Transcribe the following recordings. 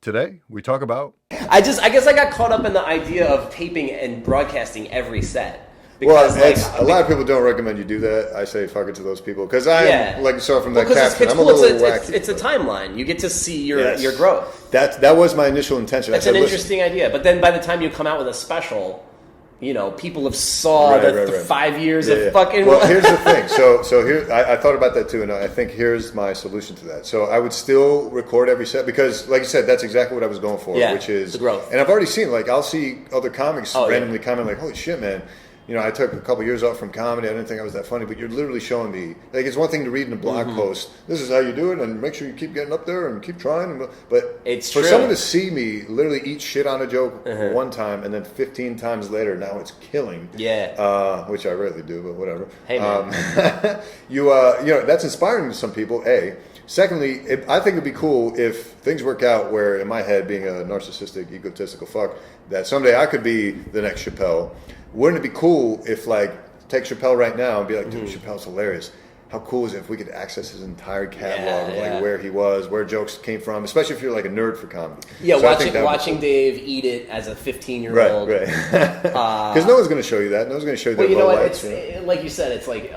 Today, we talk about... I guess I got caught up in the idea of taping and broadcasting every set. Because, a lot of people don't recommend you do that. I say fuck it to those people. Because I'm, like you saw from that caption, I'm a little wacky. It's a timeline. You get to see your growth. That was my initial intention. That's an interesting idea. But then by the time you come out with a special... people have saw the 5 years of fucking... Well, here's the thing. So here, I thought about that too, and I think here's my solution to that. So I would still record every set because, like you said, that's exactly what I was going for, which is... the growth. And I've already seen, I'll see other comics randomly comment like, holy shit, man. I took a couple years off from comedy. I didn't think I was that funny, but you're literally showing me. It's one thing to read in a blog post. This is how you do it, and make sure you keep getting up there and keep trying. But it's for true. someone to see me literally eat shit on a joke one time, and then 15 times later, now it's killing. Yeah. Which I rarely do, but whatever. Hey, man. That's inspiring to some people. A. Secondly, I think it'd be cool if things work out where, in my head, being a narcissistic, egotistical fuck, that someday I could be the next Chappelle. Wouldn't it be cool if, take Chappelle right now and be like, dude, Chappelle's hilarious. How cool is it if we could access his entire catalog of where he was, where jokes came from, especially if you're a nerd for comedy. Yeah, so watching Dave eat it as a 15-year-old. Right. Because no one's going to show you that. No one's going to show you that. Well, you know what? It's like you said. It's like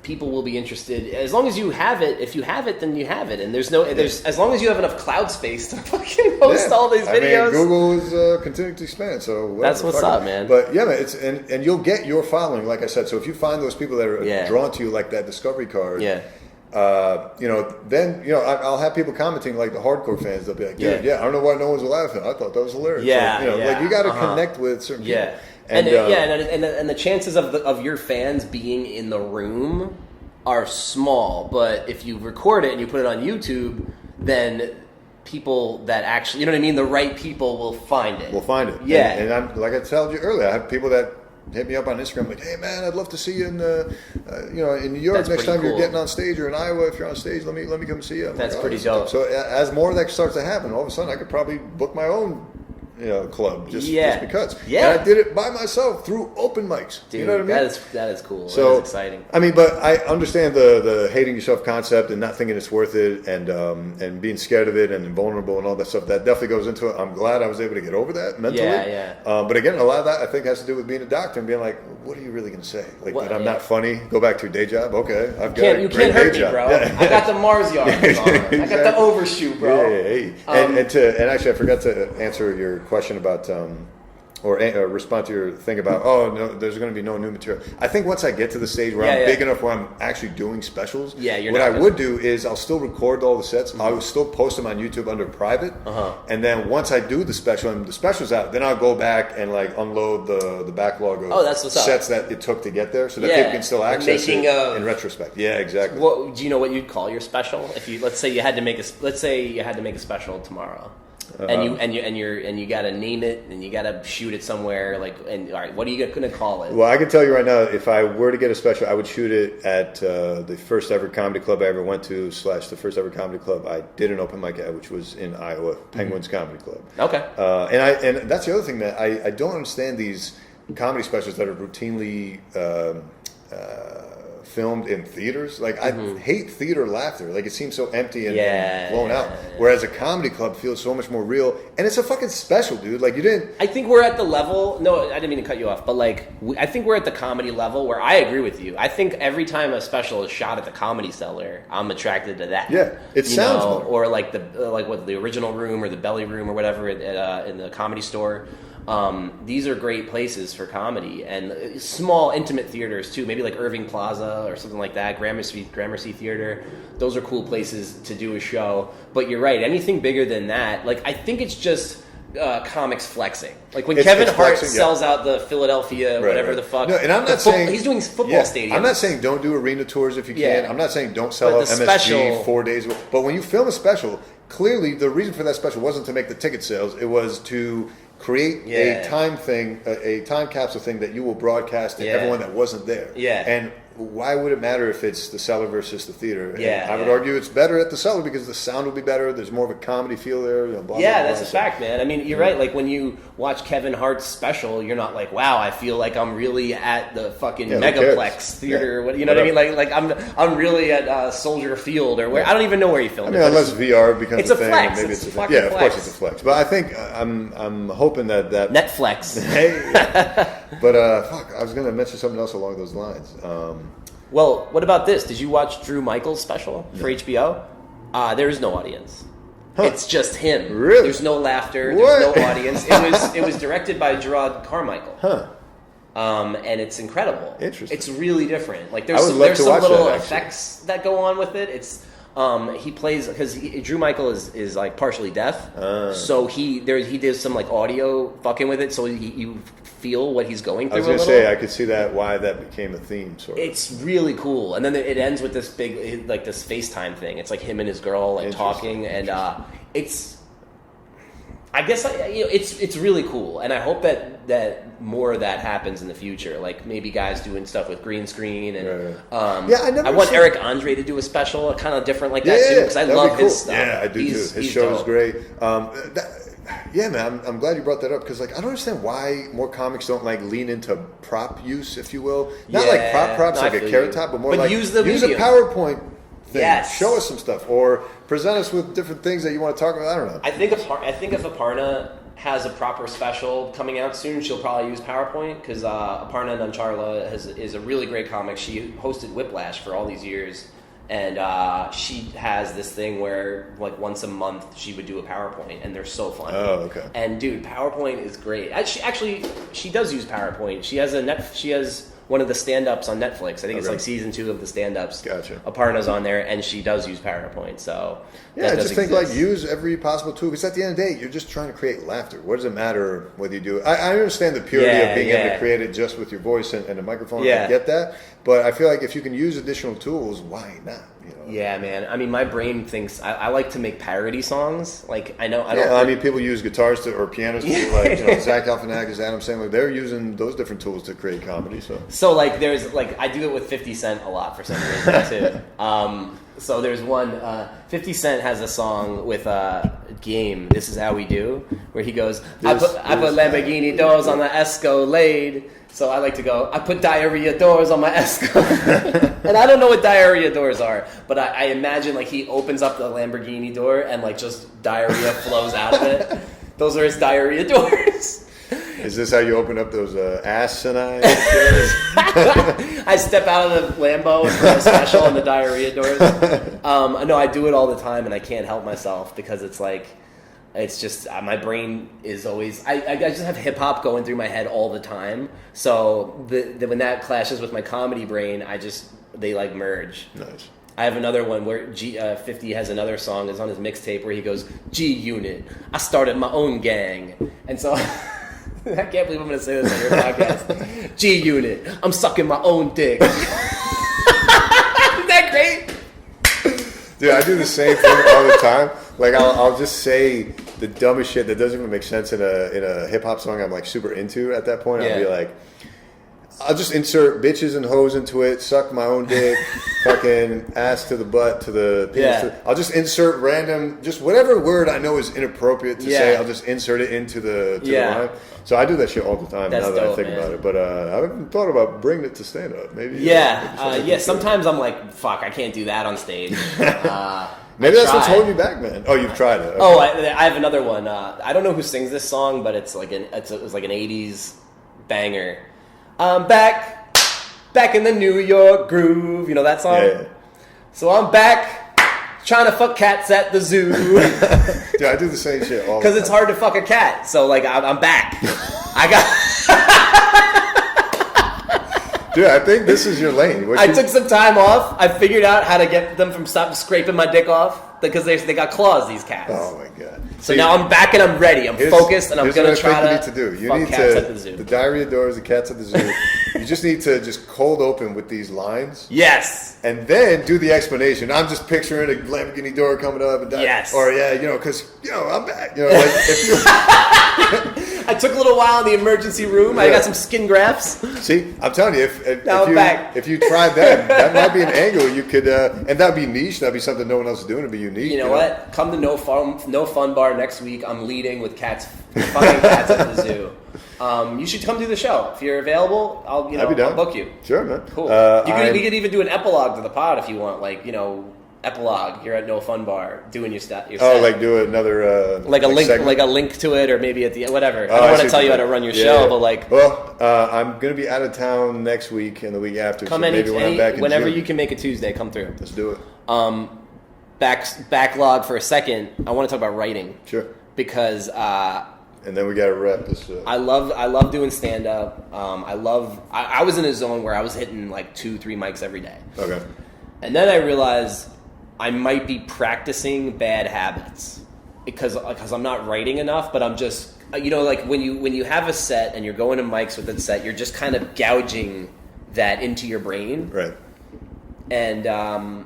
people will be interested as long as you have it. If you have it, then you have it, and there's as long as you have enough cloud space to fucking post all these videos. Google is continuing to expand, so whatever, that's what's up, man. But yeah, man, it's and you'll get your following, like I said. So if you find those people that are drawn to you, like that discovery card, then I'll have people commenting like the hardcore fans. They'll be like, I don't know why no one's laughing. I thought that was hilarious. Like you got to connect with certain people. And the chances of your fans being in the room are small, but if you record it and you put it on YouTube, then people that actually, you know what I mean, the right people will find it. Yeah. And I'm like I told you earlier, I have people that hit me up on Instagram like, hey man, I'd love to see you in in New York next time you're getting on stage, or in Iowa if you're on stage. Let me come see you. That's pretty dope. So as more of that starts to happen, all of a sudden I could probably book my own club just because. Yeah. And I did it by myself through open mics. Dude, you know what I mean? That is cool. So, that is exciting. I mean, but I understand the hating yourself concept and not thinking it's worth it, and being scared of it and vulnerable and all that stuff. That definitely goes into it. I'm glad I was able to get over that mentally. Yeah. But again, a lot of that I think has to do with being a doctor and being like, what are you really going to say? Like that I'm not funny? Go back to your day job? Okay. I've got a great day job. Bro. Yeah. I got the Mars yard on. Exactly. I got the overshoot, bro. Yeah. And actually, I forgot to answer your question about or respond to your thing about, no, there's going to be no new material. I think once I get to the stage where I'm big enough where I'm actually doing specials, what I would do is I'll still record all the sets. Mm-hmm. I will still post them on YouTube under private. And then once I do the special and the special's out, then I'll go back and unload the backlog of sets that it took to get there, so that people can still access it in retrospect. Yeah, exactly. Well, do you know what you'd call your special? If let's say you had to make a special tomorrow. And you gotta name it, and you gotta shoot it somewhere. All right, what are you gonna call it? Well, I can tell you right now, if I were to get a special, I would shoot it at the first ever comedy club I ever went to / the first ever comedy club I did an open mic at, which was in Iowa, Penguins Comedy Club. Okay. And that's the other thing that I don't understand, these comedy specials that are routinely filmed in theaters. I hate theater laughter. It seems so empty and blown out. Whereas a comedy club feels so much more real, and it's a fucking special, dude. You didn't. I think we're at the level. No, I didn't mean to cut you off, but I think we're at the comedy level where I agree with you. I think every time a special is shot at the Comedy Cellar, I'm attracted to that. Yeah, it sounds better. Or the Original Room or the Belly Room or whatever in the Comedy Store. These are great places for comedy, and small intimate theaters too, maybe like Irving Plaza or something like that, Gramercy Theater. Those are cool places to do a show. But you're right, anything bigger than that, I think it's just comics flexing. When Kevin Hart sells out the Philadelphia, whatever the fuck. No, and I'm not saying he's doing football stadiums. I'm not saying don't do arena tours if you can. I'm not saying don't sell out MSG 4 days. But when you film a special, clearly the reason for that special wasn't to make the ticket sales. It was to create a time capsule thing that you will broadcast to everyone that wasn't there. Yeah. And why would it matter if it's the Cellar versus the theater? Yeah, I would argue it's better at the Cellar because the sound will be better. There's more of a comedy feel there. Blah, blah, that's a fact, man. I mean, you're right. Like when you watch Kevin Hart's special, you're not like, wow, I feel like I'm really at the fucking Megaplex theater. What, you know what I mean? Like I'm really at Soldier Field or where I don't even know where you filmed it. Unless VR becomes it's a thing, flex. maybe it's a flex. Of course it's a flex. But I think I'm hoping that Netflix. Hey, but fuck, I was going to mention something else along those lines. Well, what about this? Did you watch Drew Michael's special for HBO? There is no audience. Huh. It's just him. Really? There's no laughter. There's no audience. It was directed by Gerard Carmichael. Huh. And it's incredible. Interesting. It's really different. Like there's some little effects that go on with it. It's he plays because Drew Michael is like partially deaf, so he does some like audio fucking with it, so you feel what he's going through. I was going to say I could see why that became a theme. Sort of. It's really cool, and then it ends with this big like this FaceTime thing. It's like him and his girl like talking, and it's. I guess it's really cool, and I hope that more of that happens in the future. Like maybe guys doing stuff with green screen, and I want Eric Andre to do a special, kind of different like that too, because I love his stuff. Yeah, I do too. His show is great. Yeah, man, I'm glad you brought that up because like I don't understand why more comics don't like lean into prop use, if you will. Not like props like a carrot top, but more like use a PowerPoint thing. Yes. Show us some stuff or present us with different things that you want to talk about. I don't know. I think if Aparna has a proper special coming out soon, she'll probably use PowerPoint because Aparna Nancharla is a really great comic. She hosted Whiplash for all these years. And she has this thing where, like, once a month she would do a PowerPoint, and they're so funny. Oh, okay. And dude, PowerPoint is great. She does use PowerPoint. She has one of the stand-ups on Netflix. I think it's like season 2 of the stand-ups. Gotcha. Aparna's on there, and she does use PowerPoint. So yeah, I just think like use every possible tool because at the end of the day, you're just trying to create laughter. What does it matter whether you do it? I understand the purity of being able to create it just with your voice and a microphone. I get that, but I feel like if you can use additional tools, why not? Yeah, man. I mean, my brain thinks I like to make parody songs. Like I don't. I mean, people use guitars or pianos to like Zach Galifianakis, Adam Sandler. They're using those different tools to create comedy. So like, there's like I do it with 50 Cent a lot for some reason too. So there's one. 50 Cent has a song with Game. This is how we do, where he goes, I put Lamborghini doors on the Escalade. So I like to go, I put diarrhea doors on my Escalade. And I don't know what diarrhea doors are, but I imagine like he opens up the Lamborghini door and like just diarrhea flows out of it. Those are his diarrhea doors. Is this how you open up those asinine doors? I step out of the Lambo and put a special on the diarrhea doors. No, I do it all the time and I can't help myself because it's like, it's just my brain is always. I just have hip hop going through my head all the time. So when that clashes with my comedy brain, they like merge. Nice. I have another one where 50 has another song. It's on his mixtape where he goes, G Unit. I started my own gang, and so I can't believe I'm going to say this on your podcast. G Unit. I'm sucking my own dick. Isn't that great? Dude, I do the same thing all the time. Like I'll just say the dumbest shit that doesn't even make sense in a hip hop song I'm like super into at that point. I'll be like, I'll just insert bitches and hoes into it, suck my own dick, fucking ass to the butt to the penis. I'll just insert random, just whatever word I know is inappropriate to say. I'll just insert it into the line. So I do that shit all the time. That's now that dope, I think about it, but I haven't thought about bringing it to stand up. Maybe. Sometimes I'm like, fuck, I can't do that on stage. Maybe that's what's holding you back, man. Oh, you've tried it. Okay. Oh, I have another one. I don't know who sings this song, but it was like an '80s banger. I'm back in the New York groove. You know that song? Yeah. So I'm back trying to fuck cats at the zoo. Dude, I do the same shit all the time. Because it's hard to fuck a cat. So like I'm back. Dude, I think this is your lane. I took some time off. I figured out how to get them from stop scraping my dick off because they got claws, these cats. Oh my god! So now I'm back and I'm ready. I'm focused and I'm gonna try to. You need to do. You fuck need cats to at the zoo. The diarrhea doors, the cats at the zoo. You just need to just cold open with these lines. Yes. And then do the explanation. I'm just picturing a Lamborghini door coming up and yes. Or because I'm back. Like if you. I took a little while in the emergency room. I got some skin grafts. See, I'm telling you, if you tried that might be an angle you could, and that'd be niche. That'd be something no one else is doing. It'd be unique. You know what? Come to No Fun Bar next week. I'm leading with fucking cats at the zoo. You should come do the show if you're available. I'll book you. Sure, man. Cool. We could even do an epilogue to the pod if you want. Like epilogue. You're at No Fun Bar doing your set. Like do another like a link, segment? Like a link to it, or maybe at the whatever. I don't want to tell you how to run your show, but like. Well, I'm gonna be out of town next week and the week after. Come so maybe when I'm back in whenever June. you can make a Tuesday, come through. Let's do it. Backlog for a second. I want to talk about writing. Sure. Because. And then we got to wrap this up. I love doing stand-up. I was in a zone where I was hitting like 2-3 mics every day. Okay. And then I realized I might be practicing bad habits because I'm not writing enough, but I'm just, like when you have a set and you're going to mics with that set, you're just kind of gouging that into your brain. Right. And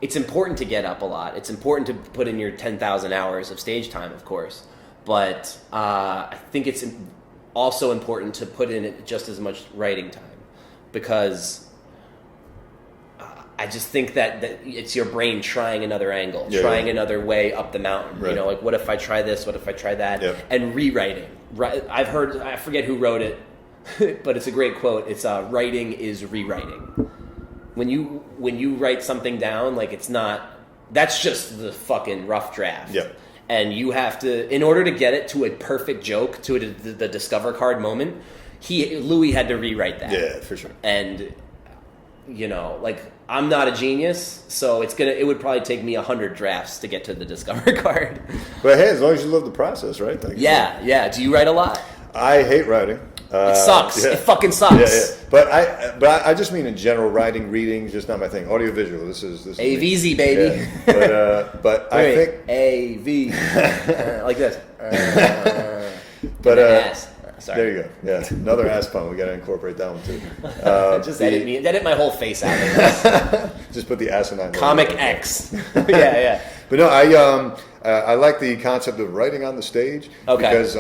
it's important to get up a lot. It's important to put in your 10,000 hours of stage time, of course. But I think it's also important to put in just as much writing time because I just think that it's your brain trying another angle, trying another way up the mountain. Right. Like what if I try this? What if I try that? Yep. And rewriting. I've heard, I forget who wrote it, but it's a great quote. It's writing is rewriting. When you write something down, like it's not. That's just the fucking rough draft. Yep. And you have to, in order to get it to a perfect joke, to the Discover card moment, Louis had to rewrite that. Yeah, for sure. And, like, I'm not a genius, so it would probably take me 100 drafts to get to the Discover card. But hey, as long as you love the process, right? Yeah. Do you write a lot? I hate writing. It sucks. Yeah. It fucking sucks. Yeah. But I just mean in general, writing, reading, just not my thing. Audio visual. This is AVZ, baby. Yeah. But I think AV like this. But ass. Sorry. There you go. Yeah, another ass pun. We got to incorporate that one too. Just edit my whole face out of this. Just put the asinine. Comic X. Yeah. But no, I like the concept of writing on the stage. Okay. Because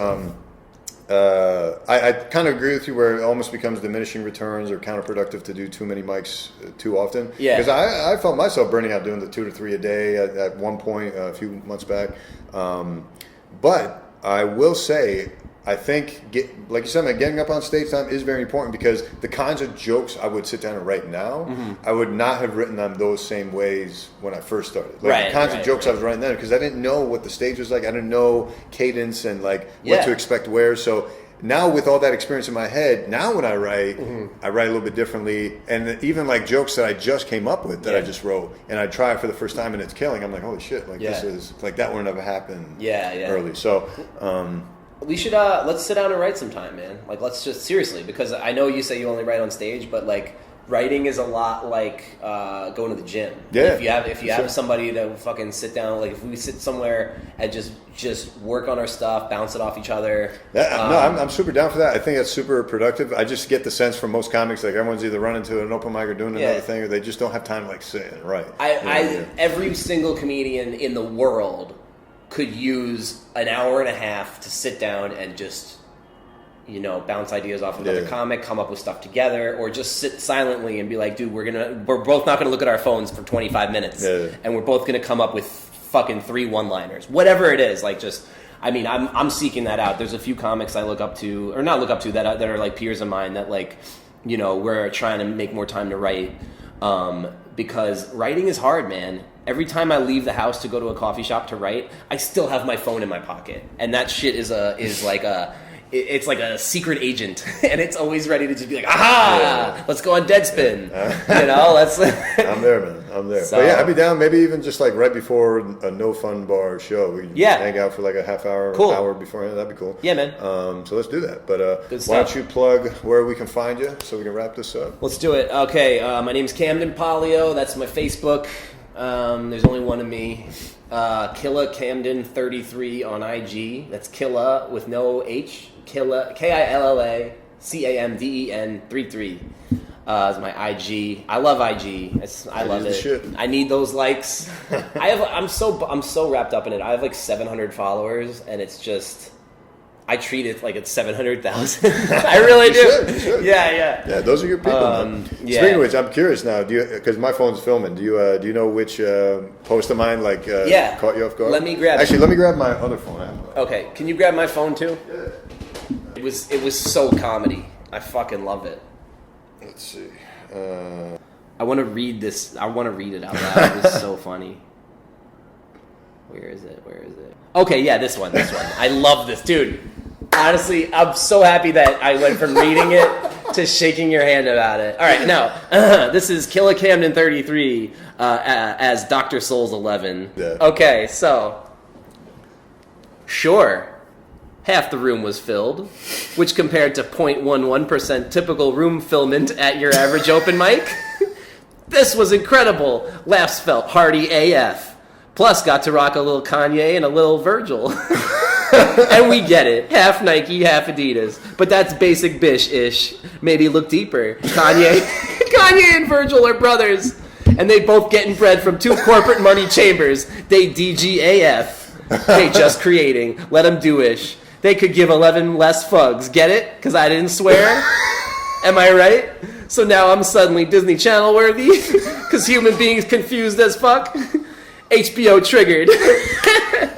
I kind of agree with you where it almost becomes diminishing returns or counterproductive to do too many mics too often. Yeah. Because I felt myself burning out doing the 2 to 3 a day at one point a few months back. But I will say, I think, like you said, man, getting up on stage time is very important because the kinds of jokes I would sit down and write now, I would not have written them those same ways when I first started. Like the kinds of jokes I was writing then, because I didn't know what the stage was like. I didn't know cadence and like what to expect where. So now with all that experience in my head, now when I write a little bit differently. And even like jokes that I just came up with that I just wrote and I try it for the first time and it's killing. I'm like, holy shit, like this is like that would never happen early. So we should let's sit down and write sometime, man. Like let's just seriously, because I know you say you only write on stage, but like writing is a lot like going to the gym. Yeah. If you have somebody to fucking sit down, like if we sit somewhere and just work on our stuff, bounce it off each other. I'm super down for that. I think that's super productive. I just get the sense from most comics like everyone's either running to an open mic or doing another thing, or they just don't have time to like sit and write. Every single comedian in the world could use an hour and a half to sit down and just, bounce ideas off another comic, come up with stuff together, or just sit silently and be like, dude, we're both not gonna look at our phones for 25 minutes, and we're both gonna come up with fucking 3 one-liners, whatever it is. Like, just, I'm seeking that out. There's a few comics I look up to, or not look up to, that are like peers of mine that like, we're trying to make more time to write, because writing is hard, man. Every time I leave the house to go to a coffee shop to write, I still have my phone in my pocket, and that shit is like a secret agent, and it's always ready to just be like, aha, let's go on Deadspin. Let's. I'm there, man. I'm there. So, but yeah, I'd be down. Maybe even just like right before a No Fun Bar show, we can hang out for like a half hour, hour beforehand. That'd be cool. Yeah, man. So let's do that. But why don't you plug where we can find you so we can wrap this up? Let's do it. Okay, my name's Camden Polio. That's my Facebook. There's only one of me. Killa Camden 33 on IG. That's Killa with no H. Killa, Killa Camden 33 is my IG. I love IG. I love it. Shit. I need those likes. I'm so wrapped up in it. I have like 700 followers, and it's just I treat it like it's 700,000. I really do. You should. Yeah. Those are your people. Speaking of which, I'm curious now. Because my phone's filming. Do you know which post of mine caught you off guard? Let me grab. Actually, let me grab my other phone. Okay, can you grab my phone too? Yeah. It was so comedy. I fucking love it. Let's see. I want to read this. I want to read it out loud. It was so funny. Where is it? Okay, yeah, this one. I love this, dude. Honestly, I'm so happy that I went from reading it to shaking your hand about it. All right, now, this is Killa Camden 33 as Dr. Souls 11. Yeah. Okay, so, sure, half the room was filled, which compared to 0.11% typical room fillment at your average open mic. This was incredible. Laughs felt hearty AF. Plus, got to rock a little Kanye and a little Virgil. And we get it. Half Nike, half Adidas. But that's basic bish-ish. Maybe look deeper. Kanye and Virgil are brothers. And they both getting bread from 2 corporate money chambers. They DGAF. They just creating. Let them do-ish. They could give 11 less fugs. Get it? Because I didn't swear? Am I right? So now I'm suddenly Disney Channel worthy? Because human beings confused as fuck? HBO triggered.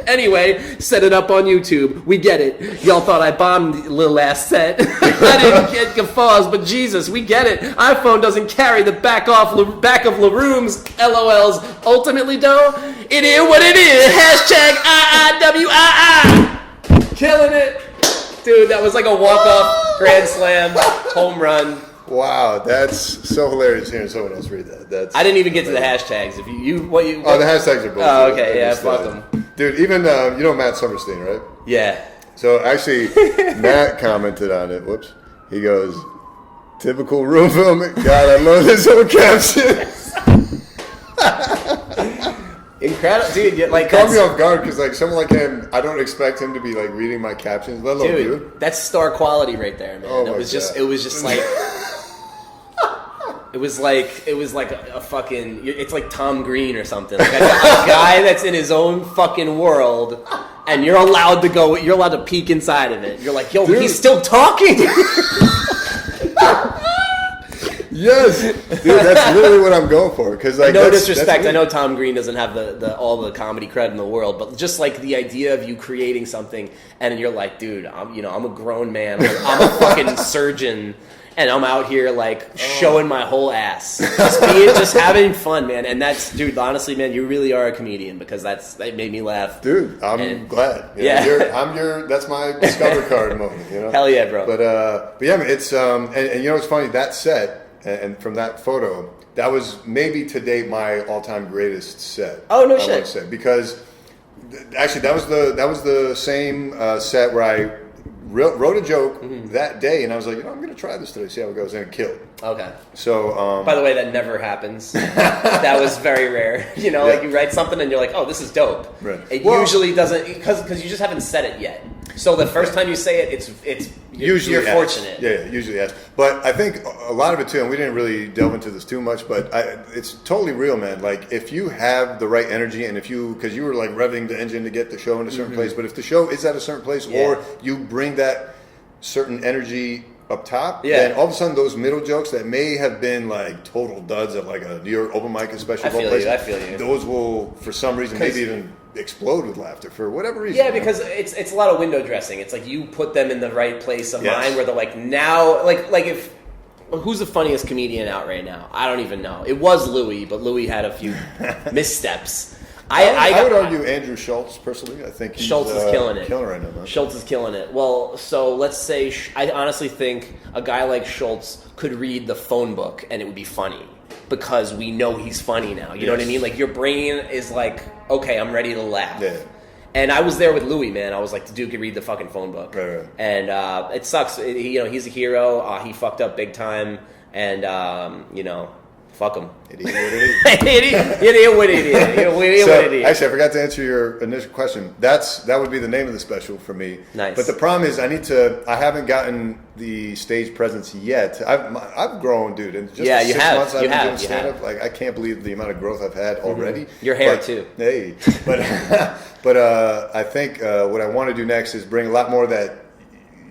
Anyway, set it up on YouTube. We get it. Y'all thought I bombed the little ass set. I didn't get guffaws, but Jesus, we get it. iPhone doesn't carry the back of LaRooms. LOLs. Ultimately, though, it is what it is. Hashtag IIWII. Killing it. Dude, that was like a walk-off grand slam home run. Wow, that's so hilarious hearing someone else read that. I didn't even get to the hashtags. If what? Oh, the hashtags are bullshit. Oh, okay, yeah, fuck them. Dude, even, you know Matt Summerstein, right? Yeah. So, actually, Matt commented on it. Whoops. He goes, typical room filming. God, I love this whole caption. Incredible, dude. Like, it caught me off guard because, like, someone like him, I don't expect him to be, like, reading my captions, let alone you. That's star quality right there, man. Oh, it was just like... It was like a fucking... It's like Tom Green or something. Like a guy that's in his own fucking world, and you're allowed to peek inside of it. You're like, yo, dude, he's still talking! Yes! Dude, that's literally what I'm going for. Like, no disrespect, I know Tom Green doesn't have all the comedy cred in the world, but just like the idea of you creating something, and you're like, dude, I'm a grown man. I'm a fucking surgeon. And I'm out here like showing my whole ass, just having fun, man. And that's, dude. Honestly, man, you really are a comedian because that made me laugh, dude. I'm glad. That's my Discover card moment. You know, hell yeah, bro. But yeah, it's and you know what's funny? That set and from that photo, that was maybe to date my all-time greatest set. Oh no shit! I would say because actually that was the same set where I wrote a joke that day, and I was like, I'm going to try this today, see how it goes, and it killed. Okay. So, by the way, that never happens. That was very rare. You know, like you write something and you're like, oh, this is dope. Right. It usually doesn't, because you just haven't said it yet. So the first time you say it, it's usually you're fortunate. Yeah, usually yes. But I think a lot of it too, and we didn't really delve into this too much, but it's totally real, man. Like if you have the right energy, and because you were like revving the engine to get the show in a certain place, but if the show is at a certain place, or you bring that certain energy up top, then all of a sudden those middle jokes that may have been like total duds at like a New York open mic, especially I feel you. Those will, for some reason, maybe even explode with laughter for whatever reason. Yeah, because it's a lot of window dressing. It's like you put them in the right place of mind where they're like, now, like if who's the funniest comedian out right now? I don't even know. It was Louis, but Louis had a few missteps. I would argue Andrew Schultz, personally. I think Schultz is killing it. Killing right now, man. Schultz is killing it. Well, so let's say I honestly think a guy like Schultz could read the phone book and it would be funny because we know he's funny now. You know what I mean? Like your brain is like, okay, I'm ready to laugh. Yeah. And I was there with Louis, man. I was like, the dude could read the fucking phone book. Right. And it sucks. He's a hero. He fucked up big time. And, fuck him. Idiot what idiot. Actually, I forgot to answer your initial question. That would be the name of the special for me. Nice. But the problem is I haven't gotten the stage presence yet. I've grown, dude. In just 6 months I've been doing stand-up. Like, I can't believe the amount of growth I've had already. Your hair, too. Hey. But I think what I want to do next is bring a lot more of that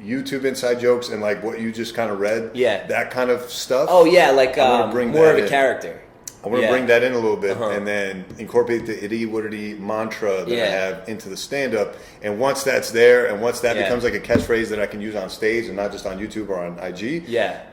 YouTube inside jokes and like what you just kind of read. Yeah. That kind of stuff. Oh yeah, like more of a character. I want to bring that in a little bit and then incorporate the itty witty mantra that I have into the stand-up. And once that's there and once that becomes like a catchphrase that I can use on stage and not just on YouTube or on IG,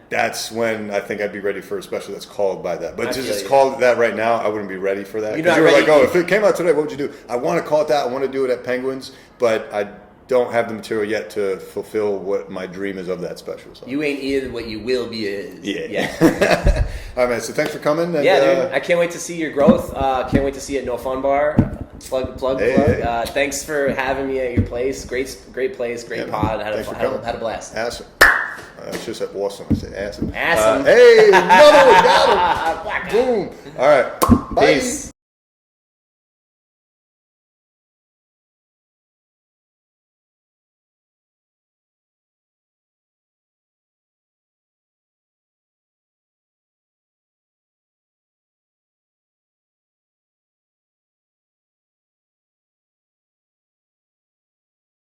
that's when I think I'd be ready for a special that's called by that. But just call it that right now, I wouldn't be ready for that. Because you were like, oh, if it came out today, what would you do? I want to call it that. I want to do it at Penguins, but I don't have the material yet to fulfill what my dream is of that special. So. You ain't in what you will be is. Yeah. All right, man. So thanks for coming. And, dude. I can't wait to see your growth. Can't wait to see you at No Fun Bar. Plug. Thanks for having me at your place. Great place. Great pod. Had a blast. Awesome. I should have said awesome. I said awesome. Awesome. Hey, another one. Got him. Boom. All right. Bye. Peace.